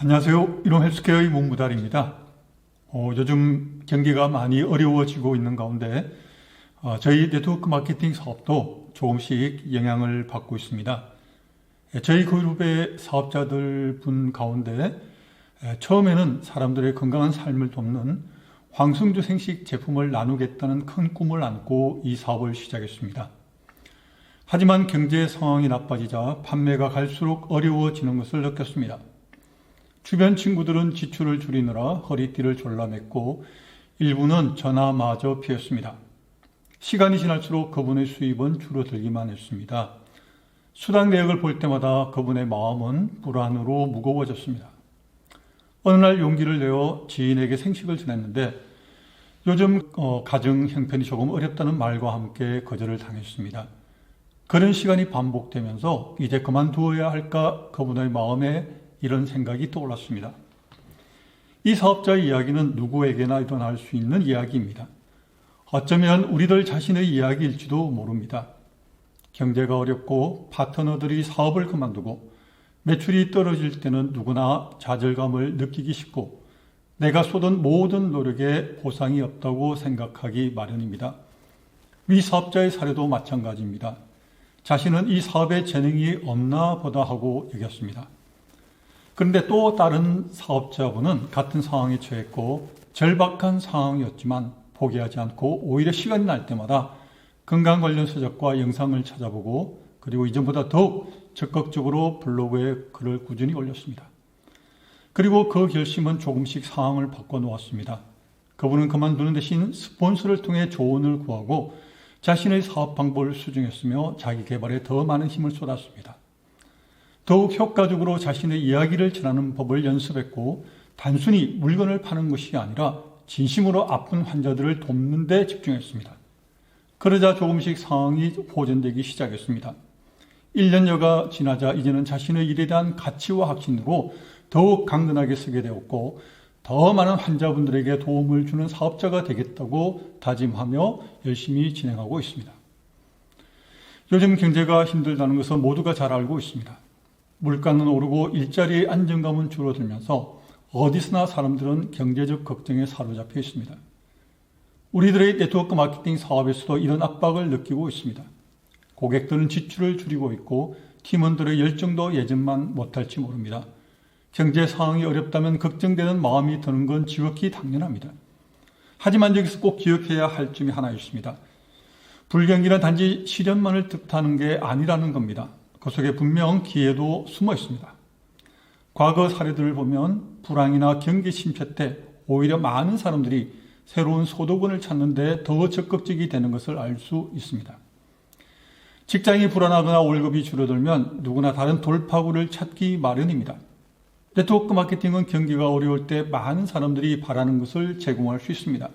안녕하세요. 이놈헬스케어의 문무달입니다. 요즘 경기가 많이 어려워지고 있는 가운데 저희 네트워크 마케팅 사업도 조금씩 영향을 받고 있습니다. 저희 그룹의 사업자들 분 가운데 처음에는 사람들의 건강한 삶을 돕는 황승주 생식 제품을 나누겠다는 큰 꿈을 안고 이 사업을 시작했습니다. 하지만 경제 상황이 나빠지자 판매가 갈수록 어려워지는 것을 느꼈습니다. 주변 친구들은 지출을 줄이느라 허리띠를 졸라맸고 일부는 전화마저 피했습니다. 시간이 지날수록 그분의 수입은 줄어들기만 했습니다. 수당 내역을 볼 때마다 그분의 마음은 불안으로 무거워졌습니다. 어느 날 용기를 내어 지인에게 생식을 전했는데 요즘 가정 형편이 조금 어렵다는 말과 함께 거절을 당했습니다. 그런 시간이 반복되면서 이제 그만두어야 할까 그분의 마음에 이런 생각이 떠올랐습니다. 이 사업자의 이야기는 누구에게나 일어날 수 있는 이야기입니다. 어쩌면 우리들 자신의 이야기일지도 모릅니다. 경제가 어렵고 파트너들이 사업을 그만두고 매출이 떨어질 때는 누구나 좌절감을 느끼기 쉽고 내가 쏟은 모든 노력에 보상이 없다고 생각하기 마련입니다. 위 사업자의 사례도 마찬가지입니다. 자신은 이 사업에 재능이 없나 보다 하고 여겼습니다. 그런데 또 다른 사업자분은 같은 상황에 처했고 절박한 상황이었지만 포기하지 않고 오히려 시간이 날 때마다 건강 관련 서적과 영상을 찾아보고 그리고 이전보다 더욱 적극적으로 블로그에 글을 꾸준히 올렸습니다. 그리고 그 결심은 조금씩 상황을 바꿔놓았습니다. 그분은 그만두는 대신 스폰서를 통해 조언을 구하고 자신의 사업 방법을 수정했으며 자기 개발에 더 많은 힘을 쏟았습니다. 더욱 효과적으로 자신의 이야기를 전하는 법을 연습했고 단순히 물건을 파는 것이 아니라 진심으로 아픈 환자들을 돕는 데 집중했습니다. 그러자 조금씩 상황이 호전되기 시작했습니다. 1년여가 지나자 이제는 자신의 일에 대한 가치와 확신으로 더욱 강건하게 서게 되었고 더 많은 환자분들에게 도움을 주는 사업자가 되겠다고 다짐하며 열심히 진행하고 있습니다. 요즘 경제가 힘들다는 것은 모두가 잘 알고 있습니다. 물가는 오르고 일자리의 안정감은 줄어들면서 어디서나 사람들은 경제적 걱정에 사로잡혀 있습니다. 우리들의 네트워크 마케팅 사업에서도 이런 압박을 느끼고 있습니다. 고객들은 지출을 줄이고 있고 팀원들의 열정도 예전만 못할지 모릅니다. 경제 상황이 어렵다면 걱정되는 마음이 드는 건 지극히 당연합니다. 하지만 여기서 꼭 기억해야 할 점이 하나 있습니다. 불경기는 단지 시련만을 뜻하는 게 아니라는 겁니다. 그 속에 분명 기회도 숨어 있습니다. 과거 사례들을 보면 불황이나 경기 침체 때 오히려 많은 사람들이 새로운 소득원을 찾는 데 더 적극적이 되는 것을 알 수 있습니다. 직장이 불안하거나 월급이 줄어들면 누구나 다른 돌파구를 찾기 마련입니다. 네트워크 마케팅은 경기가 어려울 때 많은 사람들이 바라는 것을 제공할 수 있습니다.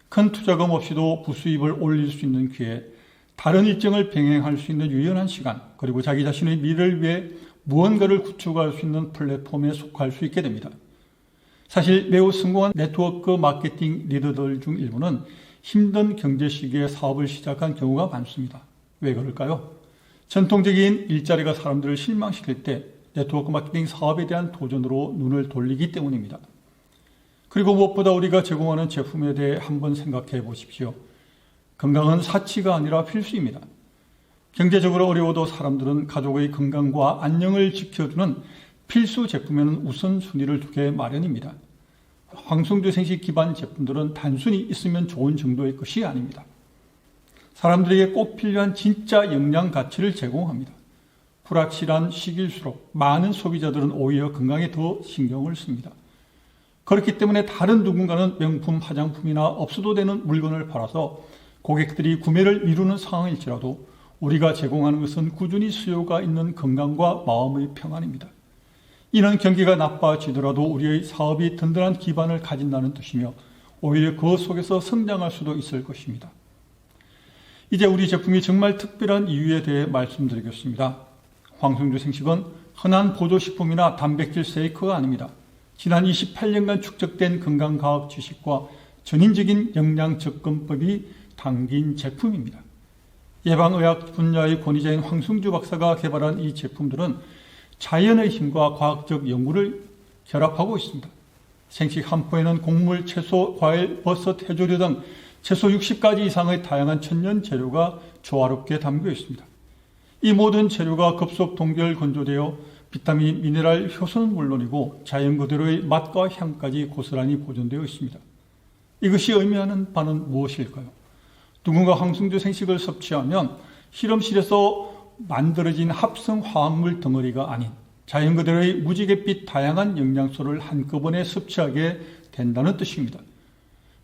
큰 투자금 없이도 부수입을 올릴 수 있는 기회, 다른 일정을 병행할 수 있는 유연한 시간, 그리고 자기 자신의 미래를 위해 무언가를 구축할 수 있는 플랫폼에 속할 수 있게 됩니다. 사실 매우 성공한 네트워크 마케팅 리더들 중 일부는 힘든 경제 시기에 사업을 시작한 경우가 많습니다. 왜 그럴까요? 전통적인 일자리가 사람들을 실망시킬 때 네트워크 마케팅 사업에 대한 도전으로 눈을 돌리기 때문입니다. 그리고 무엇보다 우리가 제공하는 제품에 대해 한번 생각해 보십시오. 건강은 사치가 아니라 필수입니다. 경제적으로 어려워도 사람들은 가족의 건강과 안녕을 지켜주는 필수 제품에는 우선순위를 두게 마련입니다. 황승주 생식 기반 제품들은 단순히 있으면 좋은 정도의 것이 아닙니다. 사람들에게 꼭 필요한 진짜 영양 가치를 제공합니다. 불확실한 시기일수록 많은 소비자들은 오히려 건강에 더 신경을 씁니다. 그렇기 때문에 다른 누군가는 명품 화장품이나 없어도 되는 물건을 팔아서 고객들이 구매를 미루는 상황일지라도 우리가 제공하는 것은 꾸준히 수요가 있는 건강과 마음의 평안입니다. 이는 경기가 나빠지더라도 우리의 사업이 든든한 기반을 가진다는 뜻이며 오히려 그 속에서 성장할 수도 있을 것입니다. 이제 우리 제품이 정말 특별한 이유에 대해 말씀드리겠습니다. 황승주 생식은 흔한 보조식품이나 단백질 쉐이크가 아닙니다. 지난 28년간 축적된 건강과학 지식과 전인적인 영양 접근법이 담긴 제품입니다. 예방의학 분야의 권위자인 황승주 박사가 개발한 이 제품들은 자연의 힘과 과학적 연구를 결합하고 있습니다. 생식 한 포에는 곡물, 채소, 과일, 버섯, 해조류 등 채소 60가지 이상의 다양한 천연 재료가 조화롭게 담겨 있습니다. 이 모든 재료가 급속 동결 건조되어 비타민, 미네랄, 효소는 물론이고 자연 그대로의 맛과 향까지 고스란히 보존되어 있습니다. 이것이 의미하는 바는 무엇일까요? 누군가 황승주 생식을 섭취하면 실험실에서 만들어진 합성 화학물 덩어리가 아닌 자연 그대로의 무지갯빛 다양한 영양소를 한꺼번에 섭취하게 된다는 뜻입니다.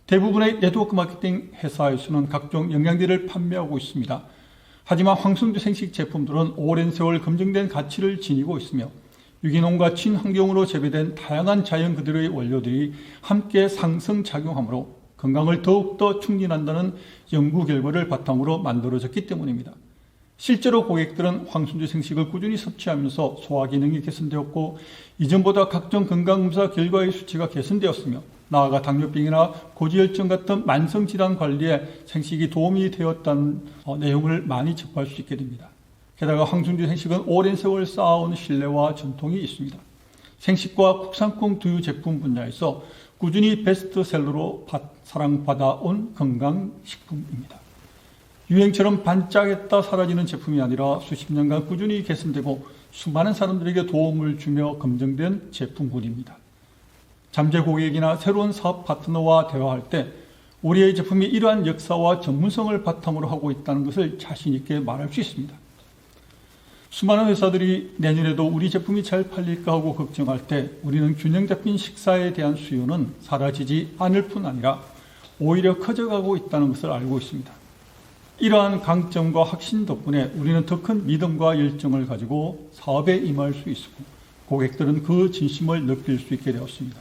대부분의 네트워크 마케팅 회사에서는 각종 영양제를 판매하고 있습니다. 하지만 황승주 생식 제품들은 오랜 세월 검증된 가치를 지니고 있으며 유기농과 친환경으로 재배된 다양한 자연 그대로의 원료들이 함께 상승작용하므로 건강을 더욱더 충진한다는 연구 결과를 바탕으로 만들어졌기 때문입니다. 실제로 고객들은 황승주 생식을 꾸준히 섭취하면서 소화 기능이 개선되었고 이전보다 각종 건강검사 결과의 수치가 개선되었으며 나아가 당뇨병이나 고지혈증 같은 만성질환 관리에 생식이 도움이 되었다는 내용을 많이 접할 수 있게 됩니다. 게다가 황승주 생식은 오랜 세월 쌓아온 신뢰와 전통이 있습니다. 생식과 국산콩 두유 제품 분야에서 꾸준히 베스트셀러로 사랑받아온 건강식품입니다. 유행처럼 반짝였다 사라지는 제품이 아니라 수십 년간 꾸준히 개선되고 수많은 사람들에게 도움을 주며 검증된 제품군입니다. 잠재 고객이나 새로운 사업 파트너와 대화할 때 우리의 제품이 이러한 역사와 전문성을 바탕으로 하고 있다는 것을 자신 있게 말할 수 있습니다. 수많은 회사들이 내년에도 우리 제품이 잘 팔릴까 하고 걱정할 때 우리는 균형 잡힌 식사에 대한 수요는 사라지지 않을 뿐 아니라 오히려 커져가고 있다는 것을 알고 있습니다. 이러한 강점과 확신 덕분에 우리는 더 큰 믿음과 열정을 가지고 사업에 임할 수 있었고 고객들은 그 진심을 느낄 수 있게 되었습니다.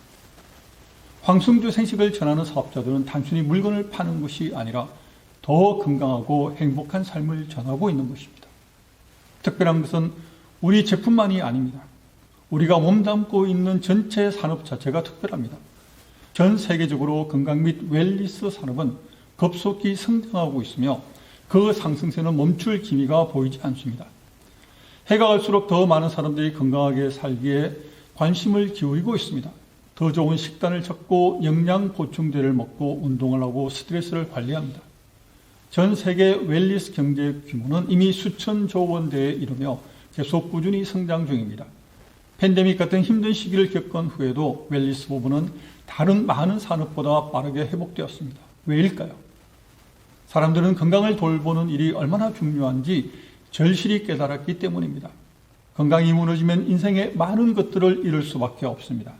황승주 생식을 전하는 사업자들은 단순히 물건을 파는 것이 아니라 더 건강하고 행복한 삶을 전하고 있는 것입니다. 특별한 것은 우리 제품만이 아닙니다. 우리가 몸담고 있는 전체 산업 자체가 특별합니다. 전 세계적으로 건강 및 웰니스 산업은 급속히 성장하고 있으며 그 상승세는 멈출 기미가 보이지 않습니다. 해가 갈수록 더 많은 사람들이 건강하게 살기에 관심을 기울이고 있습니다. 더 좋은 식단을 찾고 영양 보충제를 먹고 운동을 하고 스트레스를 관리합니다. 전 세계 웰니스 경제 규모는 이미 수천조 원대에 이르며 계속 꾸준히 성장 중입니다. 팬데믹 같은 힘든 시기를 겪은 후에도 웰니스 부분은 다른 많은 산업보다 빠르게 회복되었습니다. 왜일까요? 사람들은 건강을 돌보는 일이 얼마나 중요한지 절실히 깨달았기 때문입니다. 건강이 무너지면 인생의 많은 것들을 잃을 수밖에 없습니다.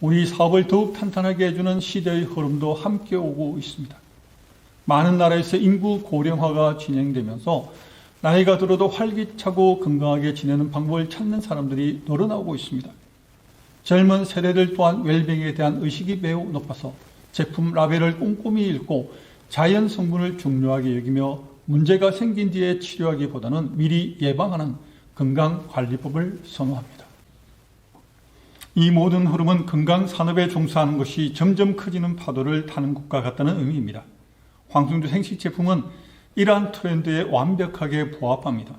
우리 사업을 더욱 탄탄하게 해주는 시대의 흐름도 함께 오고 있습니다. 많은 나라에서 인구 고령화가 진행되면서 나이가 들어도 활기차고 건강하게 지내는 방법을 찾는 사람들이 늘어나고 있습니다. 젊은 세대들 또한 웰빙에 대한 의식이 매우 높아서 제품 라벨을 꼼꼼히 읽고 자연 성분을 중요하게 여기며 문제가 생긴 뒤에 치료하기보다는 미리 예방하는 건강관리법을 선호합니다. 이 모든 흐름은 건강산업에 종사하는 것이 점점 커지는 파도를 타는 것과 같다는 의미입니다. 황승주 생식 제품은 이러한 트렌드에 완벽하게 부합합니다.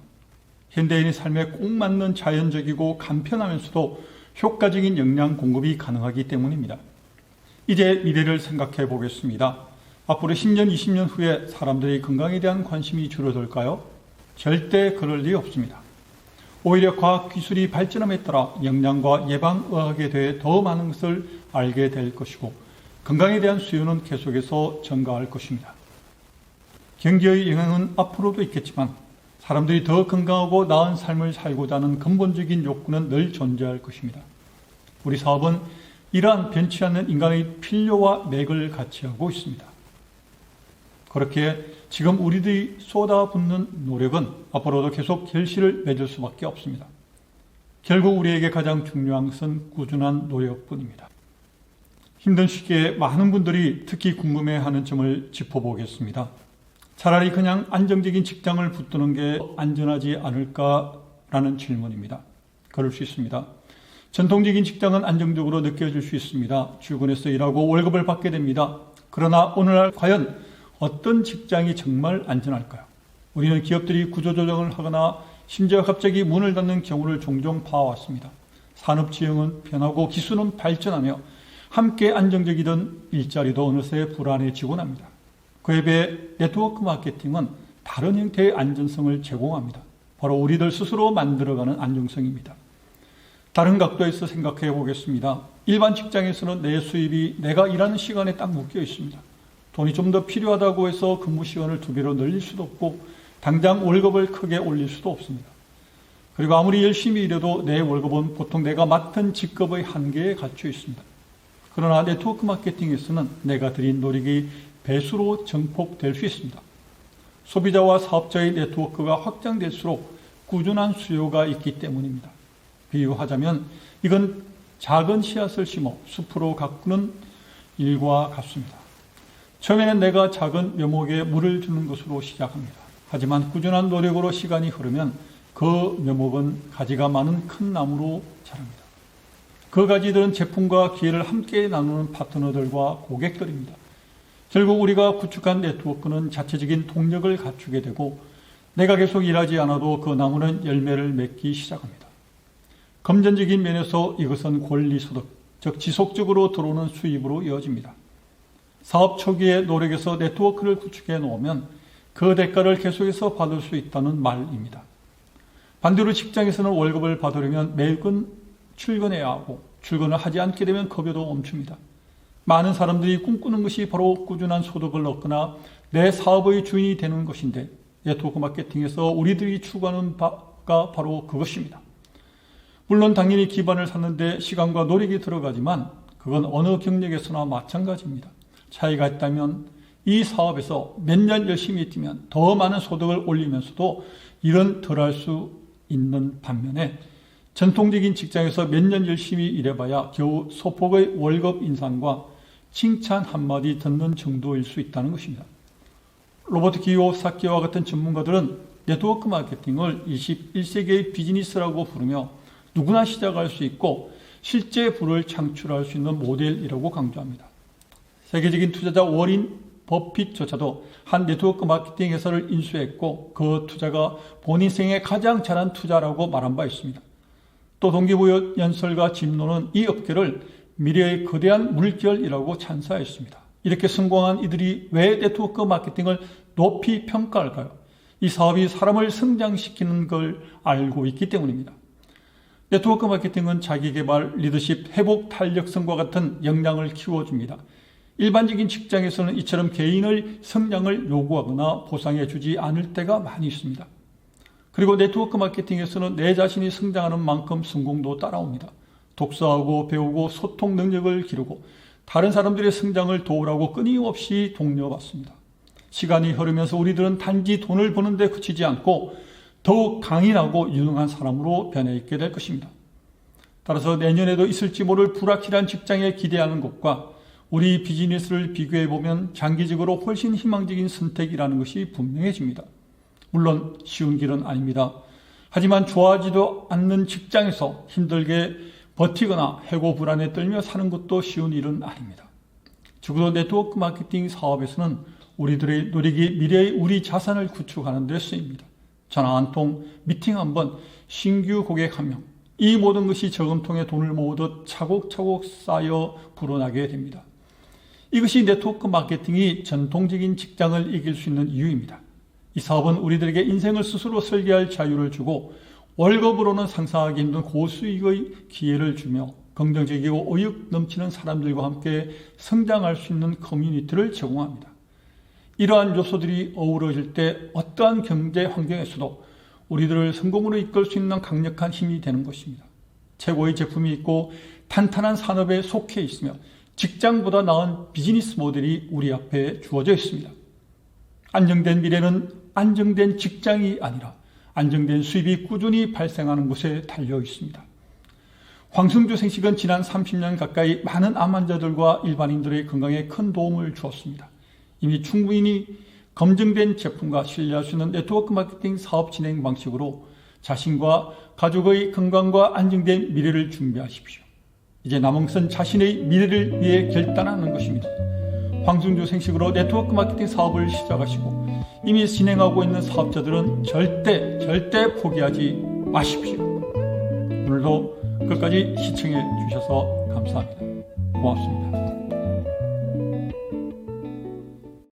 현대인의 삶에 꼭 맞는 자연적이고 간편하면서도 효과적인 영양 공급이 가능하기 때문입니다. 이제 미래를 생각해 보겠습니다. 앞으로 10년, 20년 후에 사람들의 건강에 대한 관심이 줄어들까요? 절대 그럴 리 없습니다. 오히려 과학기술이 발전함에 따라 영양과 예방의학에 대해 더 많은 것을 알게 될 것이고 건강에 대한 수요는 계속해서 증가할 것입니다. 경기의 영향은 앞으로도 있겠지만 사람들이 더 건강하고 나은 삶을 살고자 하는 근본적인 욕구는 늘 존재할 것입니다. 우리 사업은 이러한 변치 않는 인간의 필요와 맥을 같이 하고 있습니다. 그렇게 지금 우리들이 쏟아붓는 노력은 앞으로도 계속 결실을 맺을 수밖에 없습니다. 결국 우리에게 가장 중요한 것은 꾸준한 노력뿐입니다. 힘든 시기에 많은 분들이 특히 궁금해하는 점을 짚어보겠습니다. 차라리 그냥 안정적인 직장을 붙드는 게 안전하지 않을까라는 질문입니다. 그럴 수 있습니다. 전통적인 직장은 안정적으로 느껴질 수 있습니다. 출근해서 일하고 월급을 받게 됩니다. 그러나 오늘날 과연 어떤 직장이 정말 안전할까요? 우리는 기업들이 구조조정을 하거나 심지어 갑자기 문을 닫는 경우를 종종 봐왔습니다. 산업지형은 변하고 기술은 발전하며 함께 안정적이던 일자리도 어느새 불안해지곤 합니다. 그에 비해 네트워크 마케팅은 다른 형태의 안전성을 제공합니다. 바로 우리들 스스로 만들어가는 안정성입니다. 다른 각도에서 생각해 보겠습니다. 일반 직장에서는 내 수입이 내가 일하는 시간에 딱 묶여 있습니다. 돈이 좀 더 필요하다고 해서 근무 시간을 2배로 늘릴 수도 없고 당장 월급을 크게 올릴 수도 없습니다. 그리고 아무리 열심히 일해도 내 월급은 보통 내가 맡은 직급의 한계에 갇혀 있습니다. 그러나 네트워크 마케팅에서는 내가 들인 노력이 배수로 증폭될 수 있습니다. 소비자와 사업자의 네트워크가 확장될수록 꾸준한 수요가 있기 때문입니다. 비유하자면 이건 작은 씨앗을 심어 숲으로 가꾸는 일과 같습니다. 처음에는 내가 작은 묘목에 물을 주는 것으로 시작합니다. 하지만 꾸준한 노력으로 시간이 흐르면 그 묘목은 가지가 많은 큰 나무로 자랍니다. 그 가지들은 제품과 기회를 함께 나누는 파트너들과 고객들입니다. 결국 우리가 구축한 네트워크는 자체적인 동력을 갖추게 되고 내가 계속 일하지 않아도 그 나무는 열매를 맺기 시작합니다. 금전적인 면에서 이것은 권리소득, 즉 지속적으로 들어오는 수입으로 이어집니다. 사업 초기의 노력에서 네트워크를 구축해 놓으면 그 대가를 계속해서 받을 수 있다는 말입니다. 반대로 직장에서는 월급을 받으려면 매일은 출근해야 하고 출근을 하지 않게 되면 급여도 멈춥니다. 많은 사람들이 꿈꾸는 것이 바로 꾸준한 소득을 얻거나 내 사업의 주인이 되는 것인데 네트워크 마케팅에서 우리들이 추구하는 바가 바로 그것입니다. 물론 당연히 기반을 샀는데 시간과 노력이 들어가지만 그건 어느 경력에서나 마찬가지입니다. 차이가 있다면 이 사업에서 몇 년 열심히 뛰면 더 많은 소득을 올리면서도 일은 덜 할 수 있는 반면에 전통적인 직장에서 몇 년 열심히 일해봐야 겨우 소폭의 월급 인상과 칭찬 한마디 듣는 정도일 수 있다는 것입니다. 로버트 기요사키와 같은 전문가들은 네트워크 마케팅을 21세기의 비즈니스라고 부르며 누구나 시작할 수 있고 실제 부를 창출할 수 있는 모델이라고 강조합니다. 세계적인 투자자 워린 버핏조차도 한 네트워크 마케팅 회사를 인수했고 그 투자가 본인 생에 가장 잘한 투자라고 말한 바 있습니다. 또 동기부여 연설가 짐노는 이 업계를 미래의 거대한 물결이라고 찬사했습니다. 이렇게 성공한 이들이 왜 네트워크 마케팅을 높이 평가할까요? 이 사업이 사람을 성장시키는 걸 알고 있기 때문입니다. 네트워크 마케팅은 자기개발, 리더십, 회복, 탄력성과 같은 역량을 키워줍니다. 일반적인 직장에서는 이처럼 개인의 성장을 요구하거나 보상해주지 않을 때가 많이 있습니다. 그리고 네트워크 마케팅에서는 내 자신이 성장하는 만큼 성공도 따라옵니다. 독서하고 배우고 소통 능력을 기르고 다른 사람들의 성장을 도우라고 끊임없이 독려받습니다. 시간이 흐르면서 우리들은 단지 돈을 버는 데 그치지 않고 더욱 강인하고 유능한 사람으로 변해 있게 될 것입니다. 따라서 내년에도 있을지 모를 불확실한 직장에 기대하는 것과 우리 비즈니스를 비교해보면 장기적으로 훨씬 희망적인 선택이라는 것이 분명해집니다. 물론 쉬운 길은 아닙니다. 하지만 좋아하지도 않는 직장에서 힘들게 버티거나 해고 불안에 떨며 사는 것도 쉬운 일은 아닙니다. 적어도 네트워크 마케팅 사업에서는 우리들의 노력이 미래의 우리 자산을 구축하는 데 쓰입니다. 전화 한 통, 미팅 한 번, 신규 고객 한 명, 이 모든 것이 저금통에 돈을 모으듯 차곡차곡 쌓여 불어나게 됩니다. 이것이 네트워크 마케팅이 전통적인 직장을 이길 수 있는 이유입니다. 이 사업은 우리들에게 인생을 스스로 설계할 자유를 주고 월급으로는 상상하기 힘든 고수익의 기회를 주며 긍정적이고 의욕 넘치는 사람들과 함께 성장할 수 있는 커뮤니티를 제공합니다. 이러한 요소들이 어우러질 때 어떠한 경제 환경에서도 우리들을 성공으로 이끌 수 있는 강력한 힘이 되는 것입니다. 최고의 제품이 있고 탄탄한 산업에 속해 있으며 직장보다 나은 비즈니스 모델이 우리 앞에 주어져 있습니다. 안정된 미래는 안정된 직장이 아니라 안정된 수입이 꾸준히 발생하는 곳에 달려 있습니다. 황승주 생식은 지난 30년 가까이 많은 암 환자들과 일반인들의 건강에 큰 도움을 주었습니다. 이미 충분히 검증된 제품과 신뢰할 수 있는 네트워크 마케팅 사업 진행 방식으로 자신과 가족의 건강과 안정된 미래를 준비하십시오. 이제 남은 것은 자신의 미래를 위해 결단하는 것입니다. 황승주 생식으로 네트워크 마케팅 사업을 시작하시고 이미 진행하고 있는 사업자들은 절대 포기하지 마십시오. 오늘도 끝까지 시청해 주셔서 감사합니다. 고맙습니다.